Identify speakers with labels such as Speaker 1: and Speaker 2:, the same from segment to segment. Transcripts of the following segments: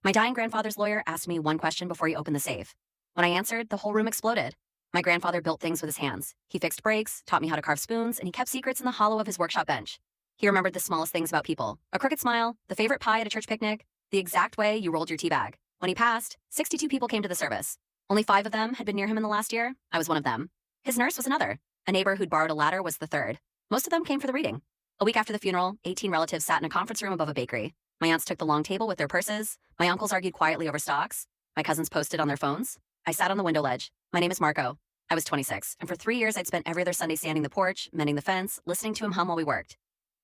Speaker 1: My dying grandfather's lawyer asked me one question before he opened the safe. When I answered, the whole room exploded. My grandfather built things with his hands. He fixed brakes, taught me how to carve spoons, and he kept secrets in the hollow of his workshop bench. He remembered the smallest things about people: a crooked smile, the favorite pie at a church picnic, the exact way you rolled your tea bag. When he passed, 62 people came to the service. Only 5 of them had been near him in the last year. I was one of them. His nurse was another. A neighbor who'd borrowed a ladder was the third. Most of them came for the reading. A week after the funeral, 18 relatives sat in a conference room above a bakery. My aunts took the long table with their purses. My uncles argued quietly over stocks. My cousins posted on their phones. I sat on the window ledge. My name is Marco. I was 26, and for 3 years I'd spent every other Sunday sanding the porch, mending the fence, listening to him hum while we worked.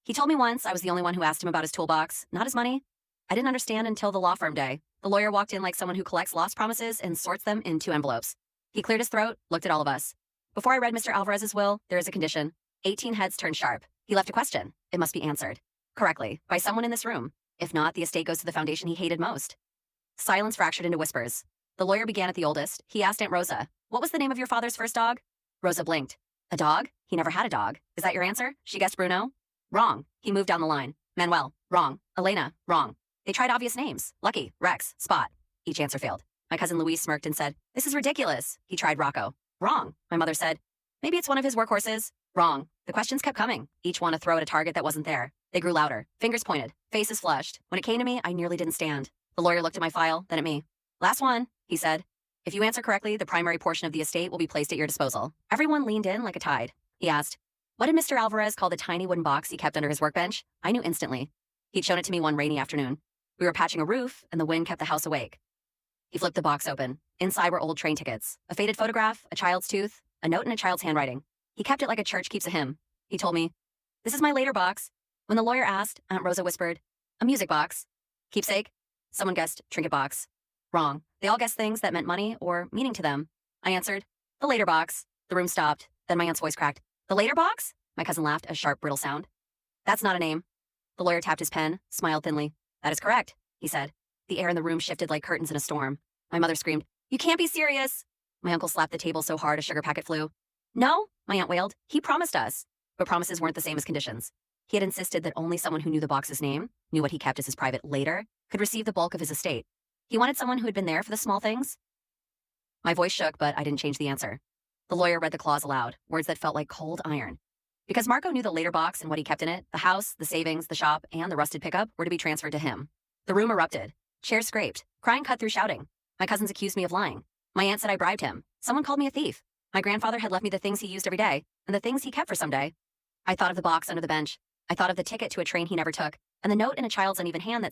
Speaker 1: He told me once I was the only one who asked him about his toolbox, not his money. I didn't understand until the law firm day. The lawyer walked in like someone who collects lost promises and sorts them in 2 envelopes. He cleared his throat, looked at all of us. Before I read Mr. Alvarez's will, there is a condition. 18 heads turned sharp. He left a question. It must be answered correctly by someone in this room. If not, the estate goes to the foundation he hated most. Silence fractured into whispers. The lawyer began at the oldest. He asked Aunt Rosa, "What was the name of your father's first dog?" Rosa blinked. "A dog? He never had a dog. Is that your answer?" She guessed Bruno. Wrong. He moved down the line. Manuel. Wrong. Elena. Wrong. They tried obvious names. Lucky. Rex. Spot. Each answer failed. My cousin Louise smirked and said, "This is ridiculous." He tried Rocco. Wrong. My mother said, "Maybe it's one of his workhorses." Wrong. The questions kept coming, each one to throw at a target that wasn't there. They grew louder. Fingers pointed. Faces flushed. When it came to me, I nearly didn't stand. The lawyer looked at my file, then at me. "Last one," he said. "If you answer correctly, the primary portion of the estate will be placed at your disposal." Everyone leaned in like a tide. He asked, "What did Mr. Alvarez call the tiny wooden box he kept under his workbench?" I knew instantly. He'd shown it to me one rainy afternoon. We were patching a roof, and the wind kept the house awake. He flipped the box open. Inside were old train tickets, a faded photograph, a child's tooth, a note in a child's handwriting. He kept it like a church keeps a hymn. He told me, "This is my later box." When the lawyer asked, Aunt Rosa whispered, "A music box." Keepsake? Someone guessed trinket box. Wrong. They all guessed things that meant money or meaning to them. I answered, "The later box." The room stopped. Then my aunt's voice cracked. "The later box?" My cousin laughed, a sharp, brittle sound. "That's not a name." The lawyer tapped his pen, smiled thinly. "That is correct," he said. The air in the room shifted like curtains in a storm. My mother screamed, "You can't be serious!" My uncle slapped the table so hard a sugar packet flew. "No," my aunt wailed. "He promised us." But promises weren't the same as conditions. He had insisted that only someone who knew the box's name, knew what he kept as his private later, could receive the bulk of his estate. He wanted someone who had been there for the small things. My voice shook, but I didn't change the answer. The lawyer read the clause aloud, words that felt like cold iron. Because Marco knew the later box and what he kept in it, the house, the savings, the shop, and the rusted pickup were to be transferred to him. The room erupted. Chairs scraped. Crying cut through shouting. My cousins accused me of lying. My aunt said I bribed him. Someone called me a thief. My grandfather had left me the things he used every day, and the things he kept for someday. I thought of the box under the bench. I thought of the ticket to a train he never took, and the note in a child's uneven hand that said,